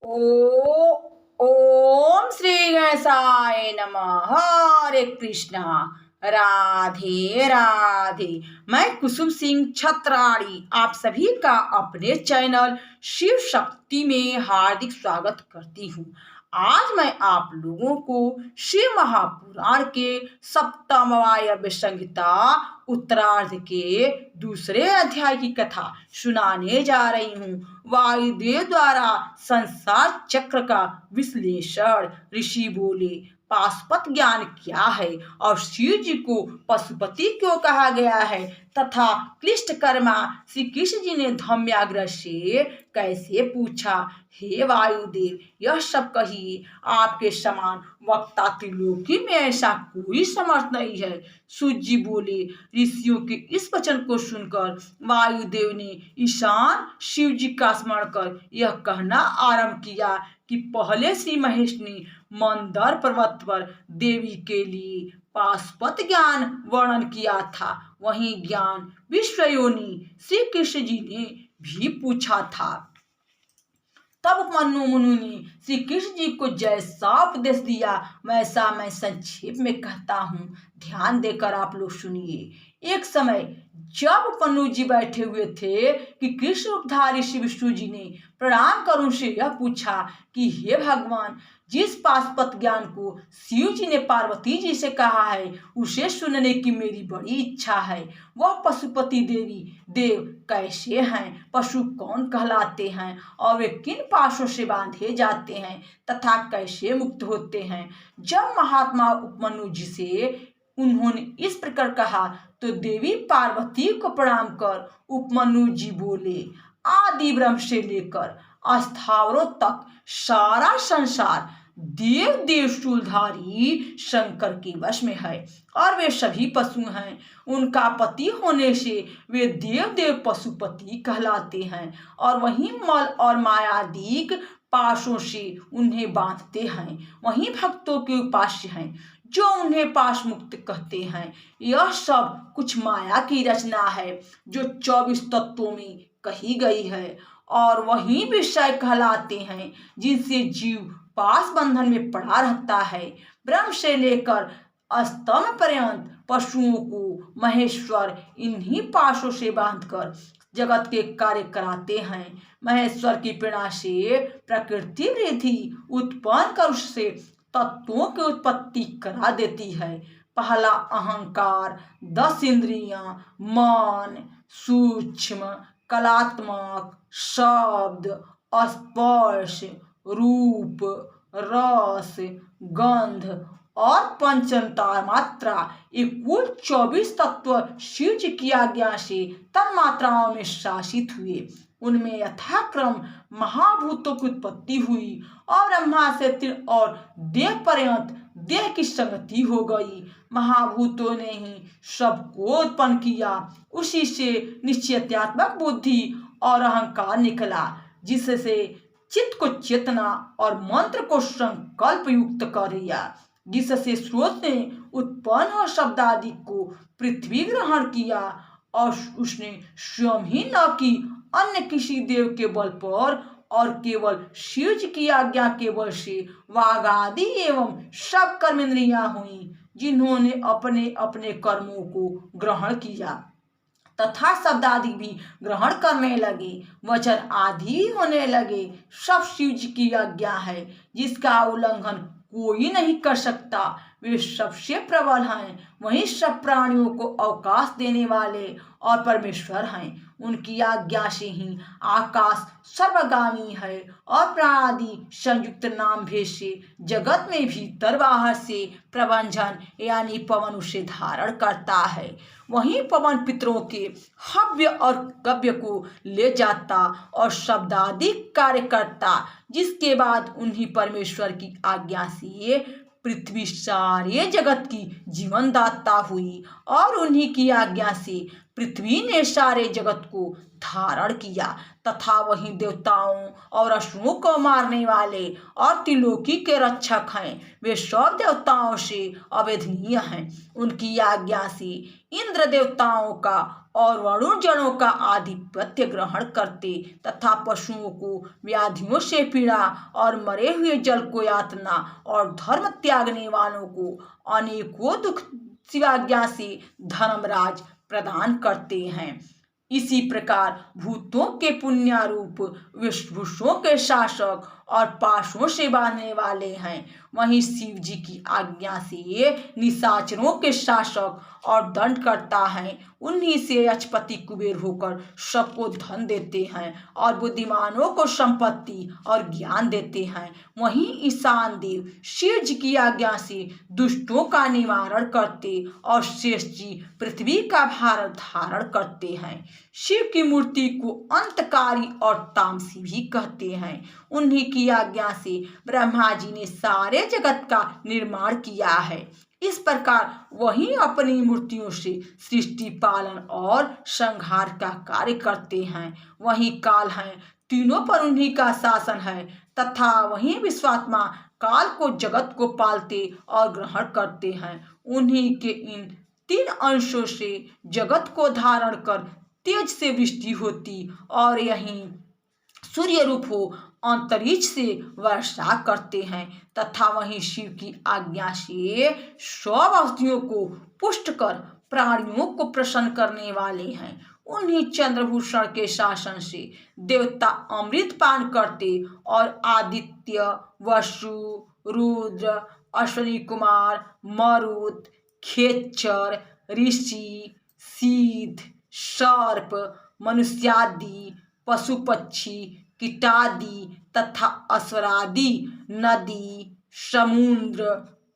ओ ओम श्री गणेशाय नमः। हरे कृष्णा। राधे राधे। मैं कुसुम सिंह छत्राणी आप सभी का अपने चैनल शिव शक्ति में हार्दिक स्वागत करती हूँ। आज मैं आप लोगों को शिव महापुराण के सप्तम वायव्य संहिता उत्तरार्ध के दूसरे अध्याय की कथा सुनाने जा रही हूँ। वायुदेव द्वारा संसार चक्र का विश्लेषण। ऋषि बोले, पाशुपत ज्ञान क्या है और शिव जी को पशुपति क्यों कहा गया है तथा क्लिष्ट कर्मा श्री कृष्ण जी ने धम्याग्रह से कैसे पूछा, हे वायुदेव यह सब कहिए, आपके समान वक्ता त्रिलोकी में ऐसा कोई समर्थ नहीं है। सूत जी बोले, ऋषियों के इस वचन को सुनकर वायुदेव ने ईशान शिव जी का स्मरण कर यह कहना आरंभ किया कि पहले श्री महेश ने मंदर पर्वत पर देवी के लिए पाशुपत ज्ञान वर्णन किया था, वही ज्ञान विश्वयोनि श्री कृष्ण जी ने भी पूछा था। तब मनु मुनि ने श्री कृष्ण जी को जैसा उपदेश दिया वैसा मैं संक्षेप में कहता हूँ, ध्यान देकर आप लोग सुनिए। एक समय जब मनु जी बैठे हुए थे कि कृष्ण रूपधारी श्री विष्णु जी ने प्रणाम कर उनसे यह पूछा कि हे भगवान, जिस पाशुपत ज्ञान को शिव जी ने पार्वती जी से कहा है उसे सुनने की मेरी बड़ी इच्छा है। वह पशुपति देवी देव कैसे हैं, पशु कौन कहलाते हैं और वे किन पाशों से बांधे जाते हैं तथा कैसे मुक्त होते हैं। जब महात्मा उपमन्यु जी से उन्होंने इस प्रकार कहा तो देवी पार्वती को प्रणाम कर उपमन्यु जी बोले, आदि ब्रह्म से लेकर अस्थावरों तक सारा संसार देव देव शूलधारी शंकर के वश में है और वे सभी पशु हैं। उनका पति होने से वे देव देव पशुपति कहलाते हैं और वही मल और मायादिक पाशों से उन्हें बांधते हैं। वही भक्तों के उपास्य हैं जो उन्हें पाश मुक्त कहते हैं। यह सब कुछ माया की रचना है जो 24 तत्वों में कही गई है और वही विषय कहलाते हैं जिनसे जीव पास बंधन में पड़ा रहता है। ब्रह्म से लेकर अस्तम पर्यंत पशुओं को महेश्वर इन्हीं पाशों से बांधकर जगत के कार्य कराते हैं। महेश्वर की प्रेरणा से प्रकृति वृद्धि उत्पन्न कर उससे तत्वों की उत्पत्ति करा देती है। पहला अहंकार, 10 इंद्रियां, मन, सूक्ष्म, कलात्मक, शब्द, स्पर्श, रूप, रस, गंध और पंचमता मात्रा, ये कुल 24 तत्व शिव जी की आज्ञा से तन मात्राओं में शासित हुए। उनमें यथाक्रम महाभूतों की उत्पत्ति हुई और ब्रह्मा से तीर और देह पर्यंत देह की संगति हो गई। महाभूतों ने ही सबको उत्पन्न किया, उसी से निश्चयात्मक बुद्धि और अहंकार निकला जिससे चित्त को चेतना और मंत्र को संकल्प युक्त कर दिया, जिससे स्रोत ने उत्पन्न और शब्द आदि को पृथ्वी ग्रहण किया और उसने स्वयं ही न कि अन्य किसी देव के बल पर और केवल शिव जी की आज्ञा के बल से वाग आदि एवं सब कर्मेंद्रियां हुई जिन्होंने अपने अपने कर्मों को ग्रहण किया तथा शब्द आदि भी ग्रहण करने लगे, वचन आदि होने लगे। सब शिव जी की आज्ञा है जिसका उल्लंघन कोई नहीं कर सकता। वे सबसे प्रबल हैं, वही सब प्राणियों को अवकाश देने वाले और परमेश्वर हैं। उनकी आज्ञा से ही आकाश सर्वगामी है और प्राणादि संयुक्त नाम भेद से जगत में भीतर बाहर से प्रबंधन यानी पवन उसे धारण करता है। वही पवन पितरों के हव्य और कव्य को ले जाता और शब्दादि कार्य करता, जिसके बाद उन्हीं परमेश्वर की आज्ञा से पृथ्वी सारे जगत की जीवन दाता हुई और उन्हीं की आज्ञा से पृथ्वी ने सारे जगत को धारण किया तथा वही देवताओं और असुरों को मारने वाले और त्रिलोकी के रक्षक हैं। वे सब देवताओं से अवेदनीय हैं। उनकी आज्ञा से इंद्र देवताओं का और वरुण जनों का आधिपत्य ग्रहण करते तथा पशुओं को व्याधियों से पीड़ा और मरे हुए जल को यातना और धर्म त्यागने वालों को अनेकों दुख शिवाज्ञा से धर्मराज प्रदान करते हैं। इसी प्रकार भूतों के पुण्यारूप विश्वभूषों के शासक और पाशों से बांधने वाले हैं। वहीं शिव जी की आज्ञा से निशाचरों के शासक और दंड करता है। उन्हीं से अचपति कुबेर होकर सबको धन देते हैं और बुद्धिमानों को संपत्ति और ज्ञान देते हैं। वहीं ईशान देव शिव जी की आज्ञा से दुष्टों का निवारण करते और शेष जी पृथ्वी का भार धारण करते हैं। शिव की मूर्ति को अंतकारी और तामसी भी कहते हैं। उन्हीं की आज्ञा से ब्रह्मा जी ने सारे जगत का निर्माण किया है। इस प्रकार वही अपनी मूर्तियों से सृष्टि पालन और संहार का कार्य करते हैं। वही काल है, तीनों पर उन्हीं का शासन है तथा वही विश्वात्मा काल को जगत को पालते और ग्रहण करते हैं। उन्हीं के इन तीन अंशों से जगत को धारण कर तेज से वृष्टि होती और यही सूर्य रूप हो अंतरिक्ष से वर्षा करते हैं तथा वहीं शिव की आज्ञा से सब औषधियों को पुष्ट कर प्राणियों को प्रसन्न करने वाले हैं। उन्हीं चंद्रभूषण के शासन से देवता अमृत पान करते और आदित्य, वसु, रुद्र, अश्विनी कुमार, मरुत, खेचर, ऋषि, सिद्ध, सर्प, मनुष्यादि, पशु पक्षी, कीटादि तथा असुरादि, नदी, समुद्र,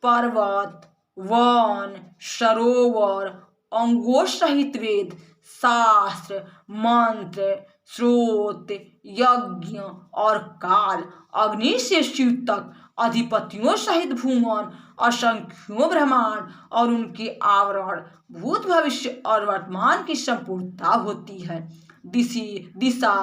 पर्वत, वन, सरोवर, अंगों सहित वेद, शास्त्र, मंत्र, स्रोत, यज्ञ और काल, अग्नि से शिव तक, अधिपतियों सहित भूमन, असंख्यों ब्रह्मांड और उनके आवरण, भूत भविष्य और वर्तमान की संपूर्णता होती है। दिशा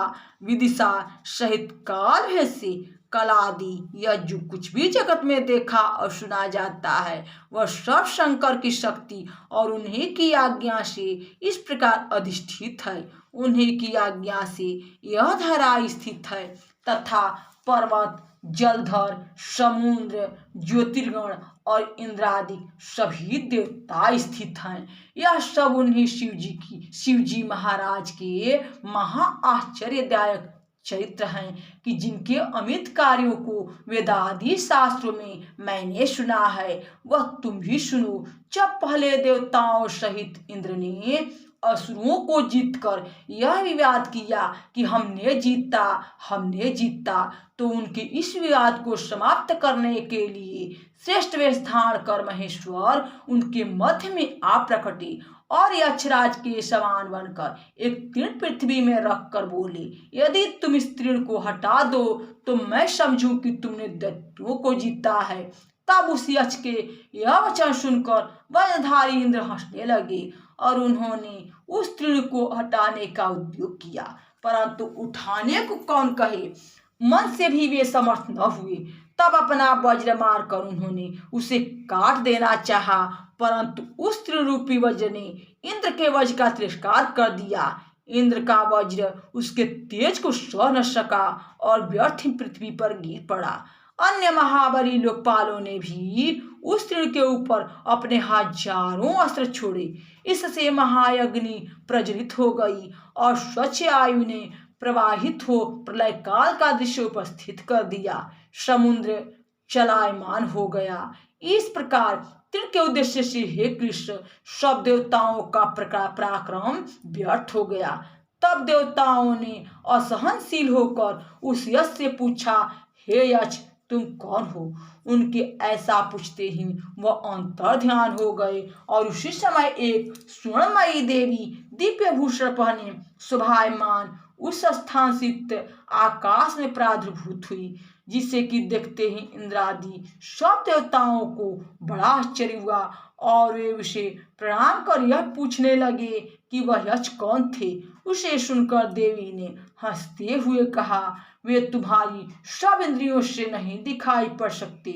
विदिशा सहित काल भेद से कलादि यह जो कुछ भी जगत में देखा और सुना जाता है वह सब शंकर की शक्ति और उन्हीं की आज्ञा से इस प्रकार अधिष्ठित है। उन्हीं की आज्ञा से यह धरा स्थित है तथा पर्वत, जलधर, समुद्र, ज्योतिर्गण और इंद्रादि सभी देवता स्थित हैं। यह सब उन्हीं शिव जी महाराज के महा आश्चर्यदायक चरित्र हैं कि जिनके अमित कार्यों को वेदादि शास्त्रों में मैंने सुना है वह तुम भी सुनो। जब पहले देवताओं सहित इंद्र ने असुरों को जीतकर यह विवाद किया कि हमने जीता, तो उनके इस विवाद को समाप्त करने के लिए श्रेष्ठ वेश धारण कर महेश्वर उनके मध्य में आ प्रकटे और यक्षराज के समान बनकर एक तृण पृथ्वी में रख कर बोले, यदि तुम इस तृण को हटा दो तो मैं समझूं कि तुमने दैत्यों को जीता है। तब उस यक्ष के यह वचन सुनकर वज्रधारी इंद्र हंसने लगे और उन्होंने उस तृण को हटाने का उद्योग किया, परंतु उठाने को कौन कहे, मन से भी वे समर्थ न हुए। तब अपना वज्र मारकर उन्होंने उसे काट देना चाहा, परंतु उस तृण रूपी वज्र ने इंद्र के वज्र का तिरस्कार कर दिया। इंद्र का वज्र उसके तेज को सह न सका और व्यर्थ पृथ्वी पर गिर पड़ा। अन्य महाबली लोकपालों ने भी उस तृण के ऊपर अपने हजारों अस्त्र छोड़े। इससे महाअग्नि प्रज्वलित हो गई और स्वच्छ आयु ने प्रवाहित हो प्रलय काल का दृश्य उपस्थित कर दिया। समुद्र चलायमान हो गया। इस प्रकार तृण के उद्देश्य से हे कृष्ण सब देवताओं का पराक्रम व्यर्थ हो गया। तब देवताओं ने असहनशील होकर उस यक्ष से पूछा, हे यक्ष तुम कौन हो? उनके ऐसा पूछते ही वह अंतर ध्यान हो गए और उसी समय एक स्वर्णमयी देवी दिव्य भूषण पहने शोभायमान उस स्थान स्थित आकाश में प्रादुर्भूत हुई, जिसे कि देखते ही इंद्रादि सब देवताओं को बड़ा आश्चर्य हुआ और वे उसे प्रणाम कर यह पूछने लगे कि वह यक्ष कौन थे। उसे सुनकर देवी ने हंसते हुए कहा, वे तुम्हारी सब इंद्रियों से नहीं दिखाई पड़ सकते,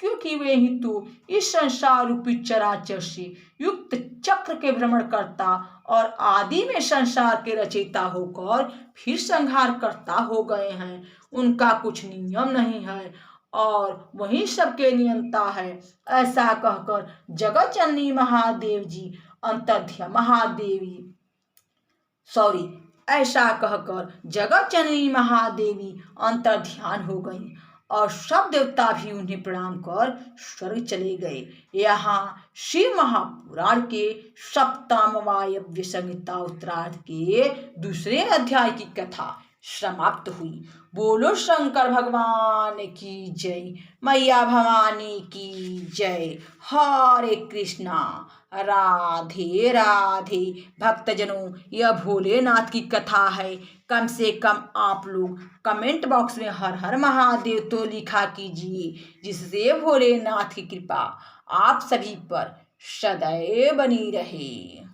क्योंकि वे ही तो इस संसार रूपी चराचर से युक्त चक्र के भ्रमण करता और आदि में संसार के रचयिता होकर फिर संहार करता हो गए हैं। उनका कुछ नियम नहीं है और वही सबके नियंता है। ऐसा कहकर जगत जननी महादेव जी अंतर्ध्या महादेवी सॉरी ऐसा कहकर जगत जननी महादेवी अंतर्ध्यान हो गई और सब देवता भी उन्हें प्रणाम कर स्वर्ग चले गए। यहाँ शिव महापुराण के सप्तम वायव्य संहिता उत्तरार्ध के दूसरे अध्याय की कथा समाप्त हुई। बोलो शंकर भगवान की जय, मैया भवानी की जय। हरे कृष्णा, राधे राधे। भक्तजनों, यह भोलेनाथ की कथा है। कम से कम आप लोग कमेंट बॉक्स में हर हर महादेव तो लिखा कीजिए, जिससे भोलेनाथ की कृपा आप सभी पर सदैव बनी रहे।